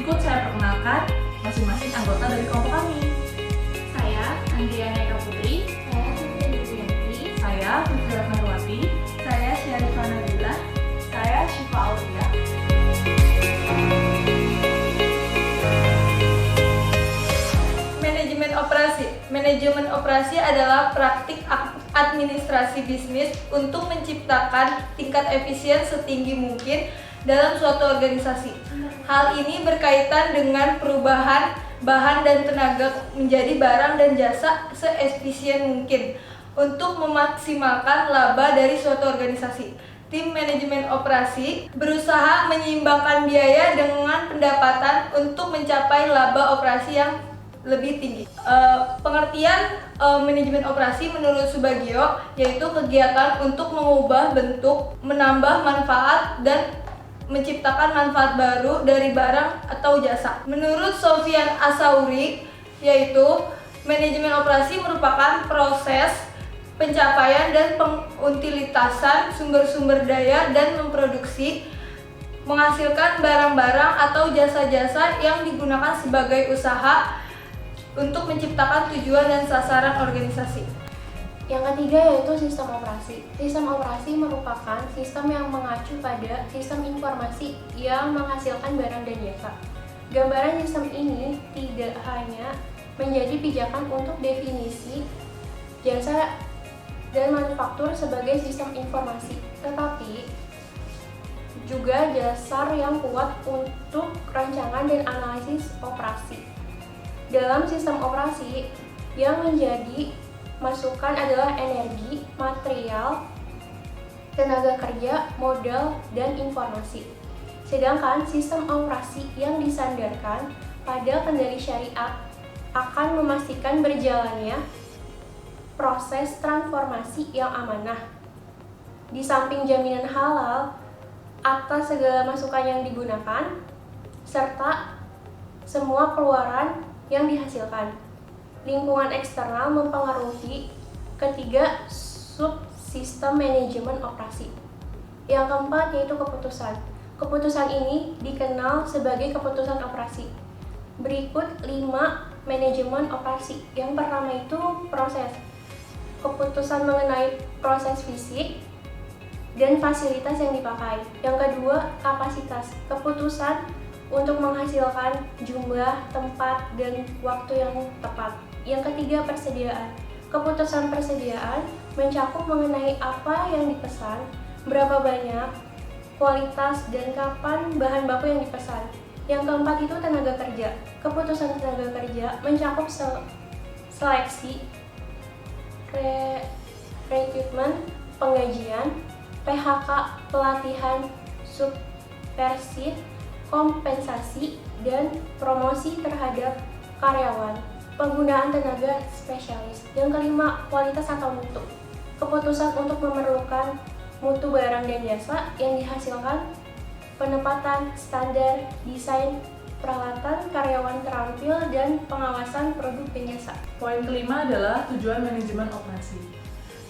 Berikut saya perkenalkan masing-masing anggota dari kelompok kami. Saya Andriana Eka Putri. Saya Siti Duyanti. Saya Putri Ratnawati. Saya Syarifah Nabila. Saya Syifa Aulia. Manajemen operasi. Manajemen operasi adalah praktik administrasi bisnis untuk menciptakan tingkat efisien setinggi mungkin dalam suatu organisasi. Hal ini berkaitan dengan perubahan bahan dan tenaga menjadi barang dan jasa seefisien mungkin untuk memaksimalkan laba dari suatu organisasi. Tim manajemen operasi berusaha menyeimbangkan biaya dengan pendapatan untuk mencapai laba operasi yang lebih tinggi. Pengertian manajemen operasi menurut Subagio yaitu kegiatan untuk mengubah bentuk, menambah manfaat, dan menciptakan manfaat baru dari barang atau jasa. Menurut Sofyan Asauri, yaitu manajemen operasi merupakan proses pencapaian dan pengutilitasan sumber-sumber daya dan memproduksi, menghasilkan barang-barang atau jasa-jasa yang digunakan sebagai usaha untuk menciptakan tujuan dan sasaran organisasi. Yang ketiga yaitu sistem operasi. Sistem operasi merupakan sistem yang mengacu pada sistem informasi yang menghasilkan barang dan jasa. Gambaran sistem ini tidak hanya menjadi pijakan untuk definisi jasa dan manufaktur sebagai sistem informasi, tetapi juga dasar yang kuat untuk rancangan dan analisis operasi. Dalam sistem operasi, yang menjadi masukan adalah energi, material, tenaga kerja, modal, dan informasi. Sedangkan sistem operasi yang disandarkan pada kendali syariat akan memastikan berjalannya proses transformasi yang amanah. Di samping jaminan halal atas segala masukan yang digunakan, serta semua keluaran yang dihasilkan. Lingkungan eksternal mempengaruhi ketiga subsistem manajemen operasi. Yang keempat yaitu keputusan. Keputusan ini dikenal sebagai keputusan operasi. Berikut 5 manajemen operasi. Yang pertama itu proses. Keputusan mengenai proses fisik dan fasilitas yang dipakai. Yang kedua, kapasitas. Keputusan untuk menghasilkan jumlah, tempat, dan waktu yang tepat. Yang ketiga, persediaan. Keputusan persediaan mencakup mengenai apa yang dipesan, berapa banyak, kualitas, dan kapan bahan baku yang dipesan. Yang keempat itu tenaga kerja. Keputusan tenaga kerja mencakup seleksi, rekrutmen, penggajian, PHK, pelatihan, subversi, kompensasi, dan promosi terhadap karyawan. Penggunaan tenaga spesialis. Yang kelima, kualitas atau mutu. Keputusan untuk memerlukan mutu barang dan jasa yang dihasilkan, penempatan standar, desain, peralatan, karyawan terampil, dan pengawasan produk dan jasa. Poin kelima adalah tujuan manajemen operasi.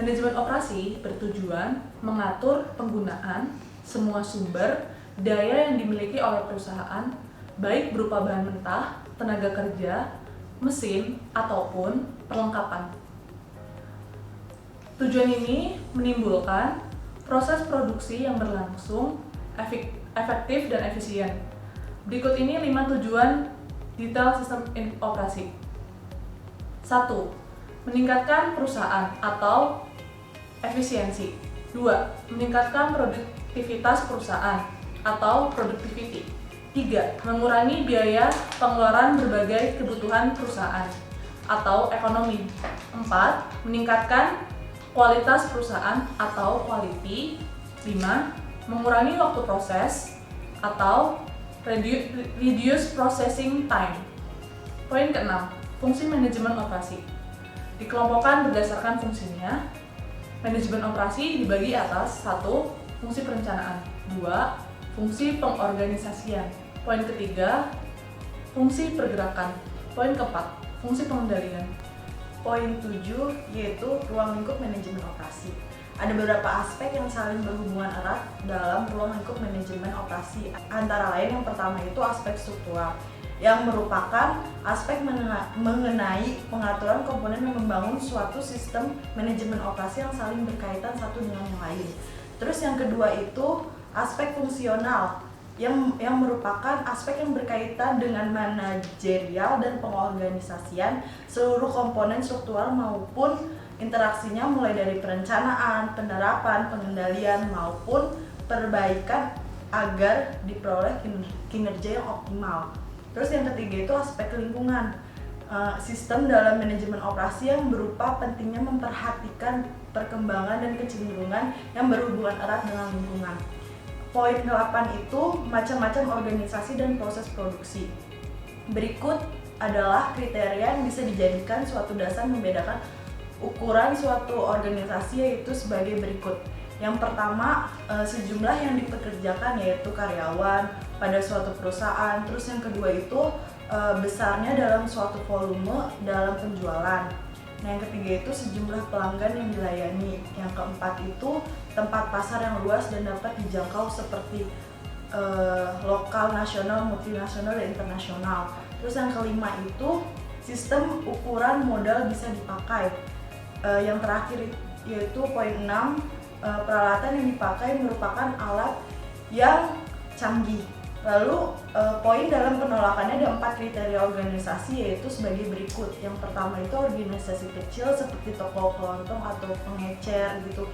Manajemen operasi bertujuan mengatur penggunaan semua sumber daya yang dimiliki oleh perusahaan, baik berupa bahan mentah, tenaga kerja, mesin, ataupun perlengkapan. Tujuan ini menimbulkan proses produksi yang berlangsung efektif dan efisien. Berikut ini 5 tujuan detail sistem operasi. 1. Meningkatkan perusahaan atau efisiensi. 2. Meningkatkan produktivitas perusahaan atau productivity. 3. Mengurangi biaya pengeluaran berbagai kebutuhan perusahaan atau ekonomi. 4. Meningkatkan kualitas perusahaan atau quality. 5. Mengurangi waktu proses atau reduce processing time. Poin ke-6. Fungsi manajemen operasi. Dikelompokkan berdasarkan fungsinya. Manajemen operasi dibagi atas 1. Fungsi perencanaan. 2. Fungsi pengorganisasian. Poin ketiga, fungsi pergerakan. Poin keempat, fungsi pengendalian. Poin 7 yaitu ruang lingkup manajemen operasi. Ada beberapa aspek yang saling berhubungan erat dalam ruang lingkup manajemen operasi. Antara lain yang pertama itu aspek struktural, yang merupakan aspek mengenai pengaturan komponen yang membangun suatu sistem manajemen operasi yang saling berkaitan satu dengan yang lain. Terus yang kedua itu aspek fungsional, yang merupakan aspek yang berkaitan dengan manajerial dan pengorganisasian seluruh komponen struktural maupun interaksinya, mulai dari perencanaan, penerapan, pengendalian maupun perbaikan agar diperoleh kinerja yang optimal. Terus yang ketiga itu aspek lingkungan, sistem dalam manajemen operasi yang berupa pentingnya memperhatikan perkembangan dan kecenderungan yang berhubungan erat dengan lingkungan. Poin ke-8 itu macam-macam organisasi dan proses produksi. Berikut adalah kriteria yang bisa dijadikan suatu dasar membedakan ukuran suatu organisasi, yaitu sebagai berikut. Yang pertama, sejumlah yang dipekerjakan, yaitu karyawan pada suatu perusahaan. Terus yang kedua itu besarnya dalam suatu volume dalam penjualan. Nah, yang ketiga itu sejumlah pelanggan yang dilayani. Yang keempat itu tempat pasar yang luas dan dapat dijangkau seperti lokal, nasional, multinasional, dan internasional. Terus yang kelima itu sistem ukuran modal bisa dipakai. Yang terakhir yaitu poin 6, peralatan yang dipakai merupakan alat yang canggih. Lalu poin dalam penolakannya ada 4 kriteria organisasi, yaitu sebagai berikut. Yang pertama itu organisasi kecil seperti toko kelontong atau pengecer gitu.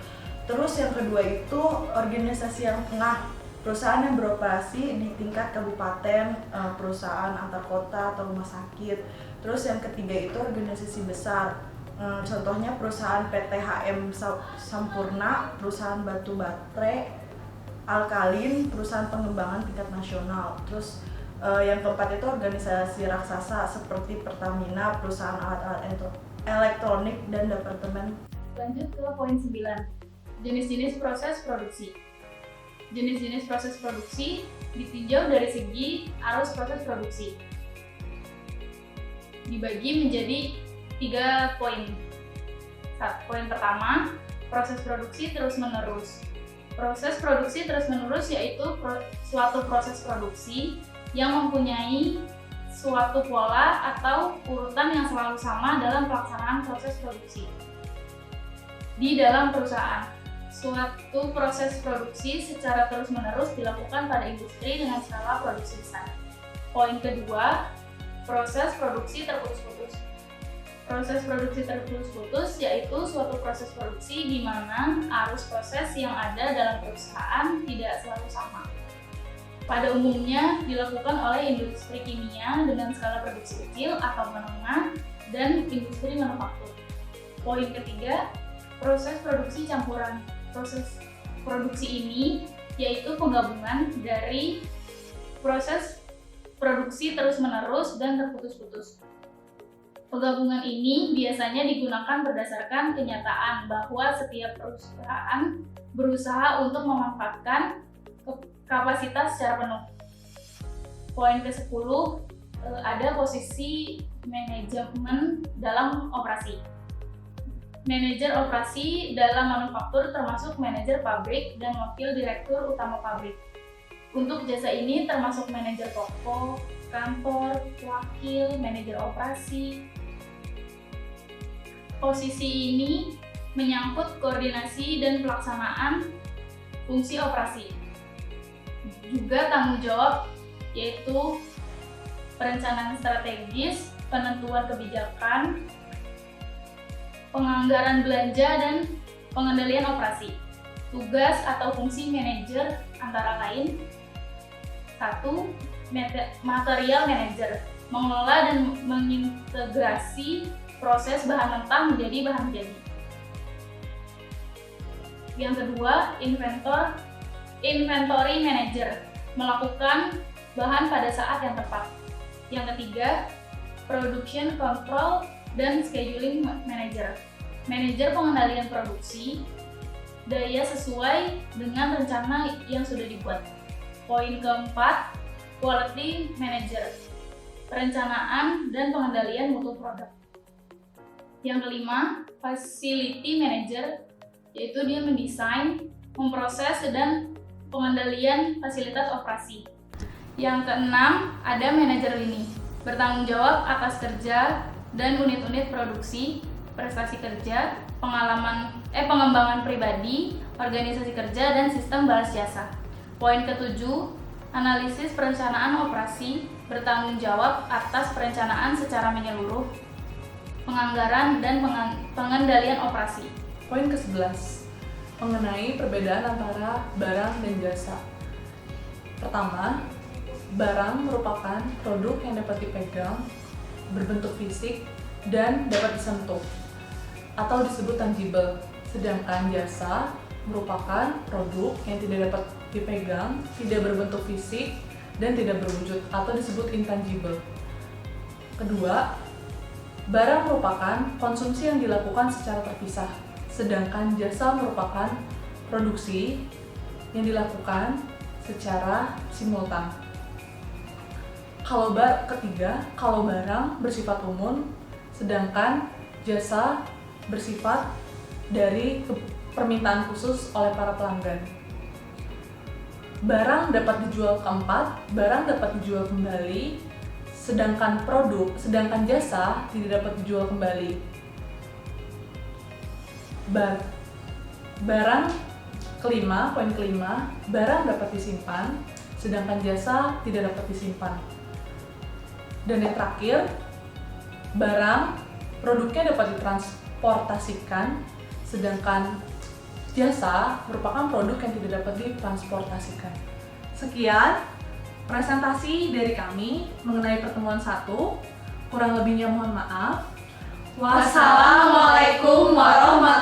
Terus yang kedua itu organisasi yang tengah, perusahaan yang beroperasi di tingkat kabupaten, perusahaan antar kota atau rumah sakit. Terus yang ketiga itu organisasi besar, contohnya perusahaan PT HM Sampurna, perusahaan batu baterai, alkalin, perusahaan pengembangan tingkat nasional. Terus yang keempat itu organisasi raksasa seperti Pertamina, perusahaan alat-alat elektronik, dan departemen. Lanjut ke poin 9. Jenis-jenis proses produksi. Jenis-jenis proses produksi ditinjau dari segi arus proses produksi. Dibagi menjadi 3 poin. Poin pertama, proses produksi terus-menerus. Proses produksi terus-menerus yaitu suatu proses produksi yang mempunyai suatu pola atau urutan yang selalu sama dalam pelaksanaan proses produksi di dalam perusahaan. Suatu proses produksi secara terus-menerus dilakukan pada industri dengan skala produksi besar. Poin kedua, proses produksi terputus-putus. Proses produksi terputus-putus yaitu suatu proses produksi di mana arus proses yang ada dalam perusahaan tidak selalu sama. Pada umumnya dilakukan oleh industri kimia dengan skala produksi kecil atau menengah dan industri manufaktur. Poin ketiga, proses produksi campuran. Proses produksi ini yaitu penggabungan dari proses produksi terus-menerus dan terputus-putus. Penggabungan ini biasanya digunakan berdasarkan kenyataan bahwa setiap perusahaan berusaha untuk memanfaatkan kapasitas secara penuh. Poin ke-10, ada posisi manajemen dalam operasi. Manajer operasi dalam manufaktur termasuk manajer pabrik dan wakil direktur utama pabrik. Untuk jasa ini termasuk manajer toko, kantor, wakil, manajer operasi. Posisi ini menyangkut koordinasi dan pelaksanaan fungsi operasi. Juga tanggung jawab yaitu perencanaan strategis, penentuan kebijakan, penganggaran belanja, dan pengendalian operasi. Tugas atau fungsi manajer antara lain: 1. Material manager, mengelola dan mengintegrasi proses bahan mentah menjadi bahan jadi. Yang kedua, inventory manager, melakukan bahan pada saat yang tepat. Yang ketiga, production control dan scheduling manager, manajer pengendalian produksi daya sesuai dengan rencana yang sudah dibuat. Poin keempat, quality manager, perencanaan dan pengendalian mutu produk. Yang kelima, facility manager, yaitu dia mendesain, memproses, dan pengendalian fasilitas operasi. Yang keenam, ada manajer lini, bertanggung jawab atas kerja dan unit-unit produksi, prestasi kerja, pengembangan pribadi, organisasi kerja, dan sistem balas jasa. Poin ketujuh, analisis perencanaan operasi, bertanggung jawab atas perencanaan secara menyeluruh, penganggaran, dan pengendalian operasi. Poin ke-11, mengenai perbedaan antara barang dan jasa. Pertama, barang merupakan produk yang dapat dipegang, berbentuk fisik, dan dapat disentuh, atau disebut tangible. Sedangkan jasa merupakan produk yang tidak dapat dipegang, tidak berbentuk fisik, dan tidak berwujud, atau disebut intangible. Kedua, barang merupakan konsumsi yang dilakukan secara terpisah, sedangkan jasa merupakan produksi yang dilakukan secara simultan. Ketiga, kalau barang bersifat umum, sedangkan jasa bersifat dari permintaan khusus oleh para pelanggan. Barang dapat dijual barang dapat dijual kembali, sedangkan jasa tidak dapat dijual kembali. Poin kelima, barang dapat disimpan, sedangkan jasa tidak dapat disimpan. Dan yang terakhir, produknya dapat ditransportasikan, sedangkan jasa merupakan produk yang tidak dapat ditransportasikan. Sekian presentasi dari kami mengenai pertemuan 1. Kurang lebihnya mohon maaf. Wassalamualaikum warahmatullahi wabarakatuh.